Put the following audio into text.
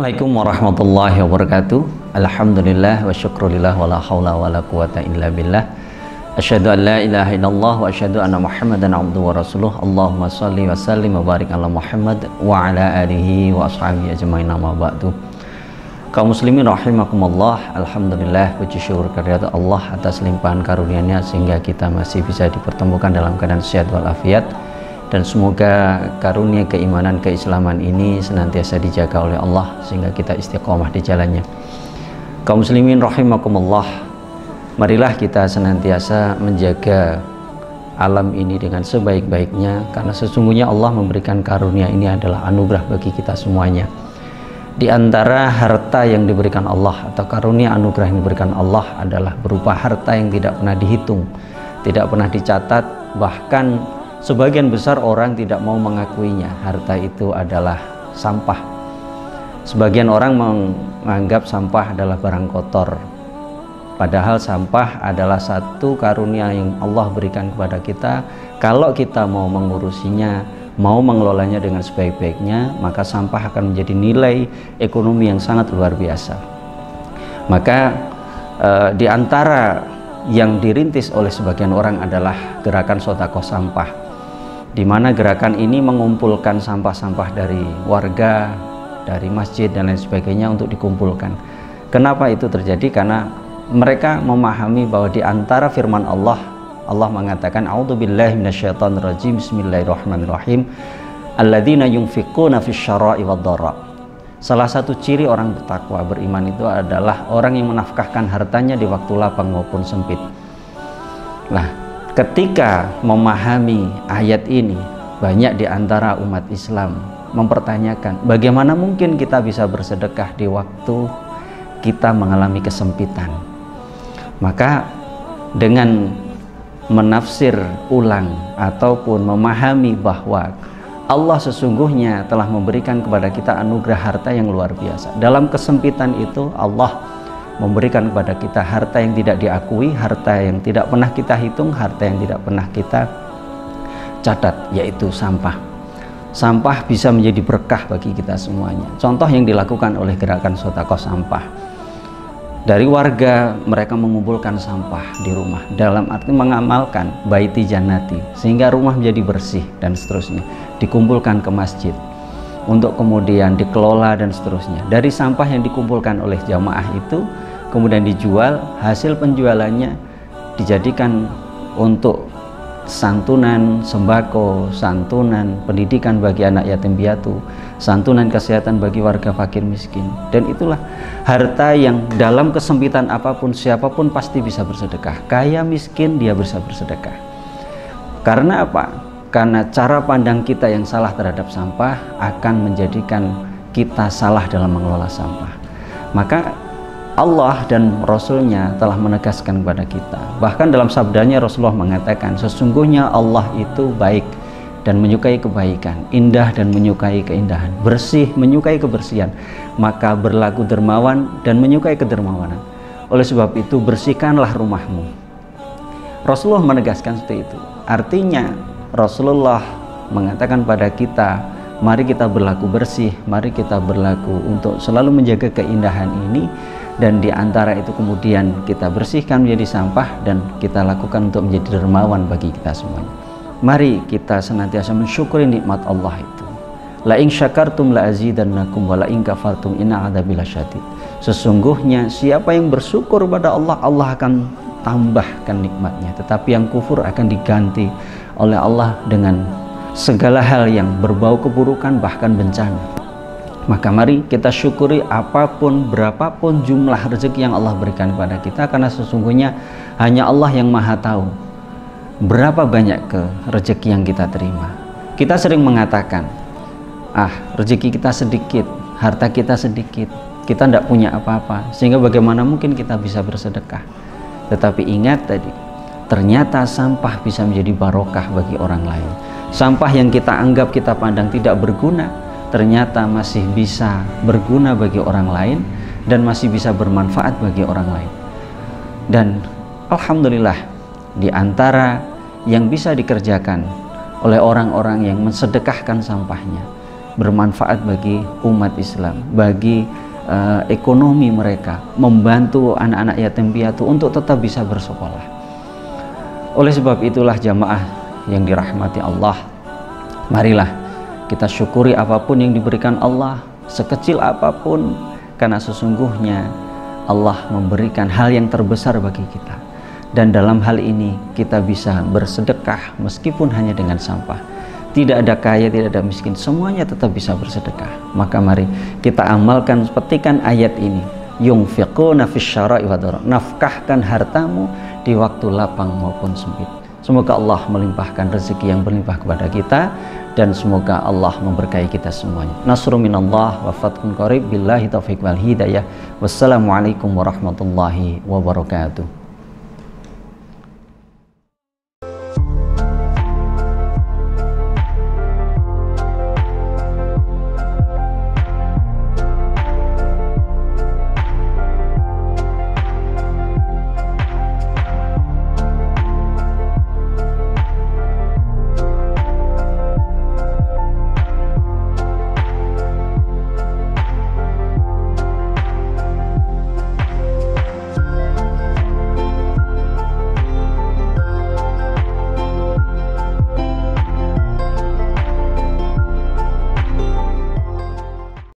Assalamualaikum warahmatullahi wabarakatuh. Alhamdulillah wa syukrulillah wa la hawla wa la quwata illa billah. Asyhadu an la ilaha illallah wa asyhadu anna Muhammadan abduhu wa rasuluh. Allahumma shalli wa sallim wa barik ala Muhammad wa ala alihi wa ashabihi ajmain, amma ba'du. Kaum muslimin rahimakumullah, alhamdulillah, puji syukur kehadirat Allah atas limpahan karunia-Nya sehingga kita masih bisa dipertemukan dalam keadaan sehat walafiat. Dan semoga karunia keimanan keislaman ini senantiasa dijaga oleh Allah sehingga kita istiqomah di jalannya. Kaum muslimin rahimakumullah, marilah kita senantiasa menjaga alam ini dengan sebaik-baiknya, karena sesungguhnya Allah memberikan karunia ini adalah anugerah bagi kita semuanya. Di antara harta yang diberikan Allah atau karunia anugerah yang diberikan Allah adalah berupa harta yang tidak pernah dihitung, tidak pernah dicatat, bahkan sebagian besar orang tidak mau mengakuinya. Harta itu adalah sampah. Sebagian orang menganggap sampah adalah barang kotor, padahal sampah adalah satu karunia yang Allah berikan kepada kita. Kalau kita mau mengurusinya, mau mengelolanya dengan sebaik-baiknya, maka sampah akan menjadi nilai ekonomi yang sangat luar biasa. Maka di antara yang dirintis oleh sebagian orang adalah gerakan sedekah sampah, di mana gerakan ini mengumpulkan sampah-sampah dari warga, dari masjid dan lain sebagainya untuk dikumpulkan. Kenapa itu terjadi? Karena mereka memahami bahwa di antara firman Allah mengatakan, a'udzubillahi minasyaitonirrajim, bismillahirrahmanirrahim, alladzina yunfiquna fisyara'i wad-dharra. Salah satu ciri orang bertakwa beriman itu adalah orang yang menafkahkan hartanya di waktu lapang maupun sempit. Nah, ketika memahami ayat ini, banyak di antara umat Islam mempertanyakan, bagaimana mungkin kita bisa bersedekah di waktu kita mengalami kesempitan? Maka dengan menafsir ulang ataupun memahami bahwa Allah sesungguhnya telah memberikan kepada kita anugerah harta yang luar biasa. Dalam kesempitan itu Allah memberikan kepada kita harta yang tidak diakui, harta yang tidak pernah kita hitung, harta yang tidak pernah kita catat, yaitu sampah. Sampah bisa menjadi berkah bagi kita semuanya. Contoh yang dilakukan oleh gerakan sedekah sampah. Dari warga, mereka mengumpulkan sampah di rumah, dalam arti mengamalkan baiti jannati, sehingga rumah menjadi bersih dan seterusnya. Dikumpulkan ke masjid untuk kemudian dikelola dan seterusnya. Dari sampah yang dikumpulkan oleh jamaah itu kemudian dijual, hasil penjualannya dijadikan untuk santunan sembako, santunan pendidikan bagi anak yatim piatu, santunan kesehatan bagi warga fakir miskin. Dan itulah harta yang dalam kesempitan apapun, siapapun pasti bisa bersedekah. Kaya miskin dia bisa bersedekah. Karena apa? Karena cara pandang kita yang salah terhadap sampah akan menjadikan kita salah dalam mengelola sampah. Maka Allah dan Rasulnya telah menegaskan kepada kita. Bahkan dalam sabdanya Rasulullah mengatakan, sesungguhnya Allah itu baik dan menyukai kebaikan, indah dan menyukai keindahan, bersih menyukai kebersihan, maka berlaku dermawan dan menyukai kedermawanan. Oleh sebab itu bersihkanlah rumahmu. Rasulullah menegaskan seperti itu. Artinya Rasulullah mengatakan pada kita, mari kita berlaku bersih, mari kita berlaku untuk selalu menjaga keindahan ini. Dan di antara itu kemudian kita bersihkan menjadi sampah dan kita lakukan untuk menjadi dermawan bagi kita semuanya. Mari kita senantiasa mensyukuri nikmat Allah itu. La in syakartum la azidannakum wa la in kafartum inna adzabi lasyadid. Sesungguhnya siapa yang bersyukur pada Allah, Allah akan tambahkan nikmatnya, tetapi yang kufur akan diganti oleh Allah dengan segala hal yang berbau keburukan, bahkan bencana. Maka mari kita syukuri apapun, berapapun jumlah rezeki yang Allah berikan kepada kita, karena sesungguhnya hanya Allah yang maha tahu berapa banyak rezeki yang kita terima. Kita sering mengatakan, rezeki kita sedikit, harta kita sedikit, kita tidak punya apa-apa, sehingga bagaimana mungkin kita bisa bersedekah. Tetapi ingat tadi, ternyata sampah bisa menjadi barokah bagi orang lain. Sampah yang kita anggap, kita pandang tidak berguna, ternyata masih bisa berguna bagi orang lain dan masih bisa bermanfaat bagi orang lain. Dan alhamdulillah, di antara yang bisa dikerjakan oleh orang-orang yang mensedekahkan sampahnya, bermanfaat bagi umat Islam, bagi ekonomi mereka, membantu anak-anak yatim piatu untuk tetap bisa bersekolah. Oleh sebab itulah jamaah yang dirahmati Allah, marilah kita syukuri apapun yang diberikan Allah, sekecil apapun, karena sesungguhnya Allah memberikan hal yang terbesar bagi kita. Dan dalam hal ini kita bisa bersedekah meskipun hanya dengan sampah. Tidak ada kaya, tidak ada miskin, semuanya tetap bisa bersedekah. Maka mari kita amalkan petikan ayat ini. Yunfiquna fisyara'i wa dharra. Nafkahkan hartamu di waktu lapang maupun sempit. Semoga Allah melimpahkan rezeki yang berlimpah kepada kita, dan semoga Allah memberkahi kita semuanya. Nasrun minallah wa fathun qarib, billahi taufiq wal hidayah. Wassalamualaikum warahmatullahi wabarakatuh.